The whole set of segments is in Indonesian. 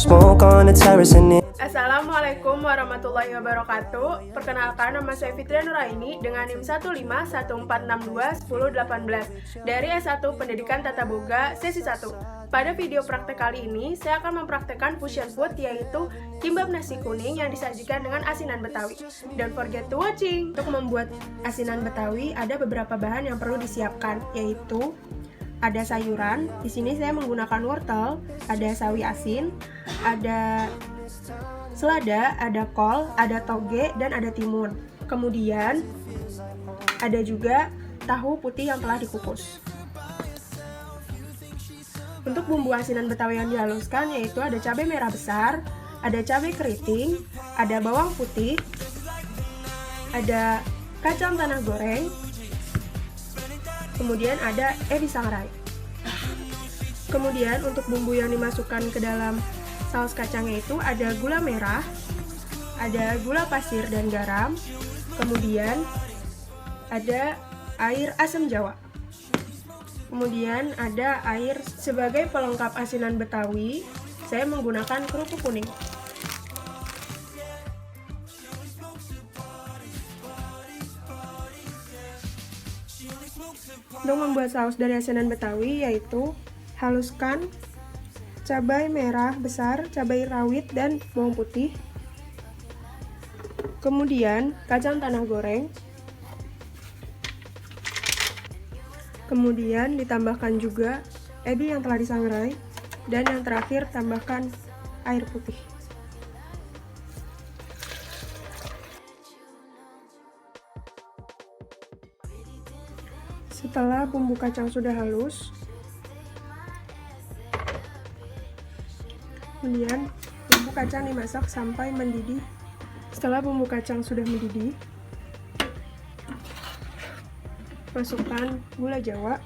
smoke on the terrace and Assalamualaikum warahmatullahi wabarakatuh. Perkenalkan, nama saya Fitria Nuraini dengan NIM 15146211018 dari S1 Pendidikan Tata Boga sesi 1. Pada video praktek kali ini, saya akan mempraktekkan fusion food, yaitu kimbab nasi kuning yang disajikan dengan asinan Betawi. Don't forget to watching! Untuk membuat asinan Betawi, ada beberapa bahan yang perlu disiapkan, yaitu ada sayuran. Di sini saya menggunakan wortel, ada sawi asin, ada selada, ada kol, ada toge, dan ada timun. Kemudian ada juga tahu putih yang telah dikukus. Untuk bumbu asinan Betawi yang dihaluskan yaitu ada cabai merah besar, ada cabai keriting, ada bawang putih, ada kacang tanah goreng, kemudian ada ebi sangrai. Kemudian untuk bumbu yang dimasukkan ke dalam saus kacangnya itu ada gula merah, ada gula pasir dan garam, kemudian ada air asam jawa. Kemudian ada air. Sebagai pelengkap asinan Betawi, saya menggunakan kerupuk kuning. Untuk membuat saus dari asinan Betawi yaitu haluskan cabai merah besar, cabai rawit, dan bawang putih. Kemudian kacang tanah goreng. Kemudian ditambahkan juga ebi yang telah disangrai, dan yang terakhir tambahkan air putih. Setelah bumbu kacang sudah halus, kemudian bumbu kacang dimasak sampai mendidih. Setelah bumbu kacang sudah mendidih, masukkan gula jawa,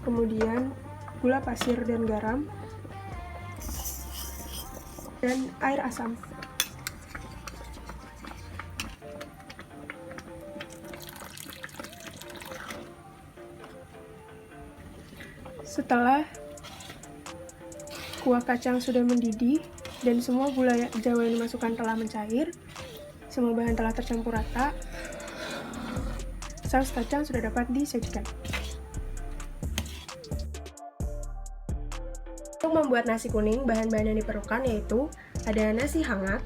kemudian gula pasir dan garam, dan air asam. Setelah kuah kacang sudah mendidih dan semua gula jawa yang dimasukkan telah mencair, semua bahan telah tercampur rata, saus kacang sudah dapat disajikan. Untuk membuat nasi kuning, bahan-bahan yang diperlukan yaitu ada nasi hangat,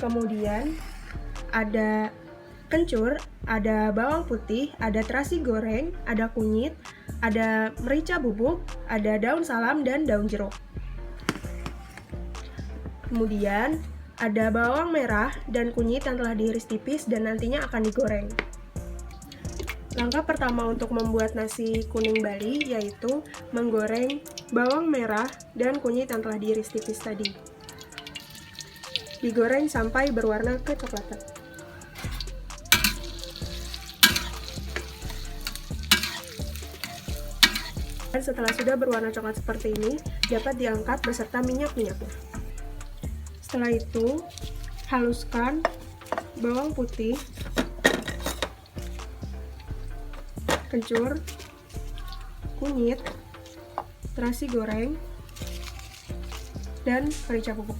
kemudian ada kencur, ada bawang putih, ada terasi goreng, ada kunyit, ada merica bubuk, ada daun salam, dan daun jeruk. Kemudian ada bawang merah dan kunyit yang telah diiris tipis dan nantinya akan digoreng. Langkah pertama untuk membuat nasi kuning Bali yaitu menggoreng bawang merah dan kunyit yang telah diiris tipis tadi. Digoreng sampai berwarna kecoklatan. Dan setelah sudah berwarna coklat seperti ini, dapat diangkat beserta minyak-minyaknya. Setelah itu, haluskan bawang putih, kencur, kunyit, terasi goreng, dan merica bubuk.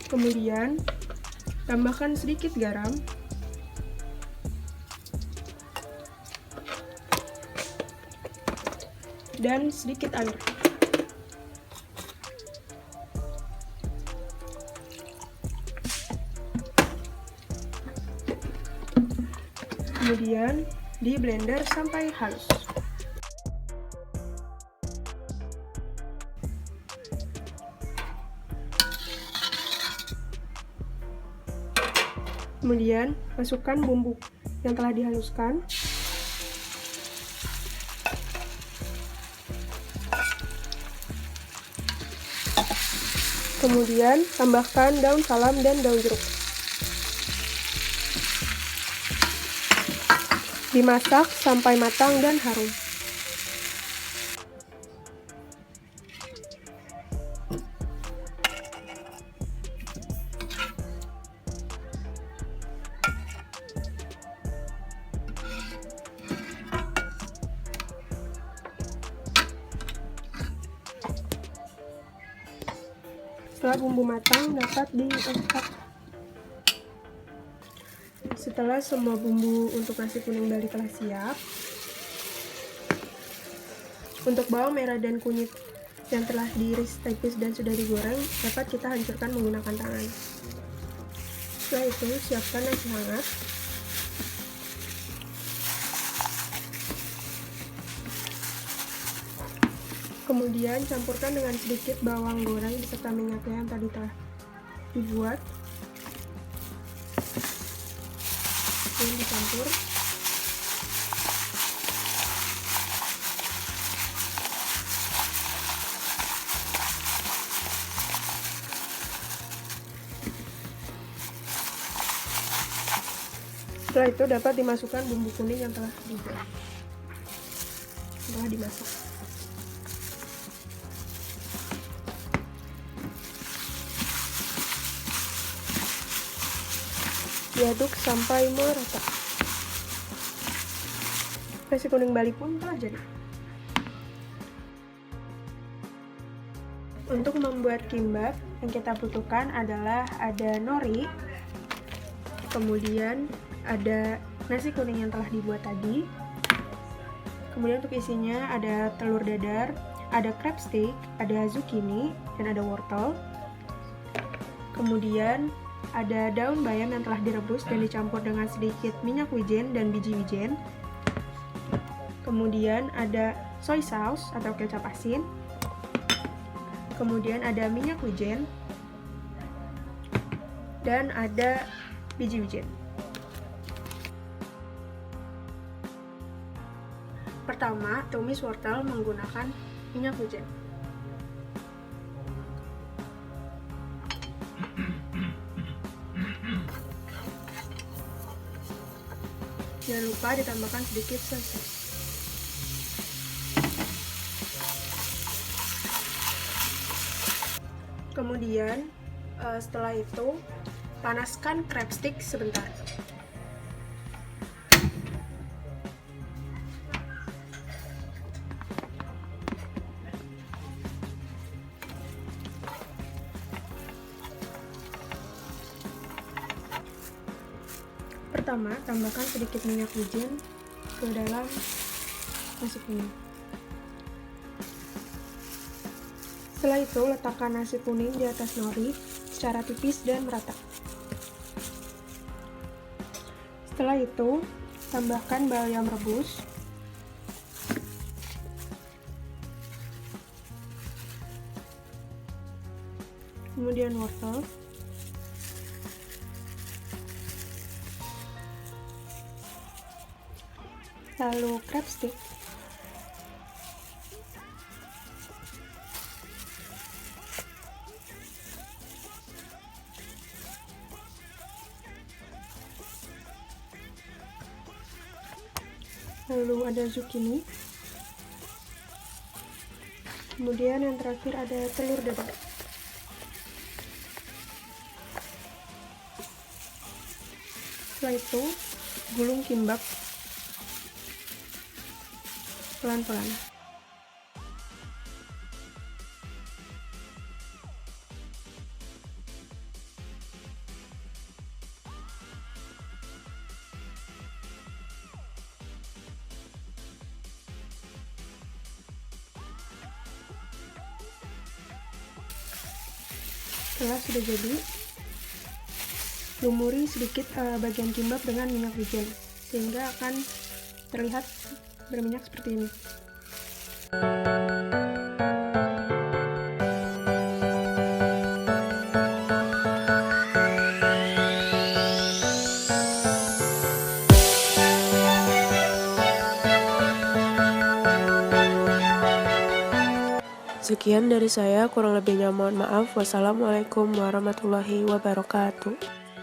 Kemudian, tambahkan sedikit garam, dan sedikit air. Kemudian di blender sampai halus. Kemudian masukkan bumbu yang telah dihaluskan. Kemudian tambahkan daun salam dan daun jeruk. Dimasak sampai matang dan harum. Setelah bumbu matang, dapat diangkat. Setelah semua bumbu untuk nasi kuning Bali telah siap, untuk bawang merah dan kunyit yang telah diiris tipis dan sudah digoreng, dapat kita hancurkan menggunakan tangan. Setelah itu, siapkan nasi hangat. Kemudian campurkan dengan sedikit bawang goreng beserta minyaknya yang tadi telah dibuat. Dan dicampur. Setelah itu dapat dimasukkan bumbu kuning yang telah dimasak. Diaduk sampai merata. Nasi kuning Bali pun telah jadi. Untuk membuat kimbap, yang kita butuhkan adalah ada nori, kemudian ada nasi kuning yang telah dibuat tadi, kemudian untuk isinya ada telur dadar, ada crab stick, ada zucchini, dan ada wortel. Kemudian ada daun bayam yang telah direbus dan dicampur dengan sedikit minyak wijen dan biji wijen. Kemudian ada soy sauce atau kecap asin. Kemudian ada minyak wijen dan ada biji wijen. Pertama, tumis wortel menggunakan minyak wijen. Jangan lupa ditambahkan sedikit soy sauce. Kemudian setelah itu panaskan crab stick sebentar. Pertama, tambahkan sedikit minyak wijen ke dalam nasi kuning. Setelah itu, letakkan nasi kuning di atas nori secara tipis dan merata. Setelah itu, tambahkan bayam rebus, kemudian wortel, lalu crab stick, lalu ada zucchini, kemudian yang terakhir ada telur dadar. Setelah itu, gulung kimbap pelan-pelan. Setelah sudah jadi, lumuri sedikit bagian kimbap dengan minyak wijen sehingga akan terlihat berminyak seperti ini. Sekian dari saya, kurang lebihnya mohon maaf. Wassalamualaikum warahmatullahi wabarakatuh.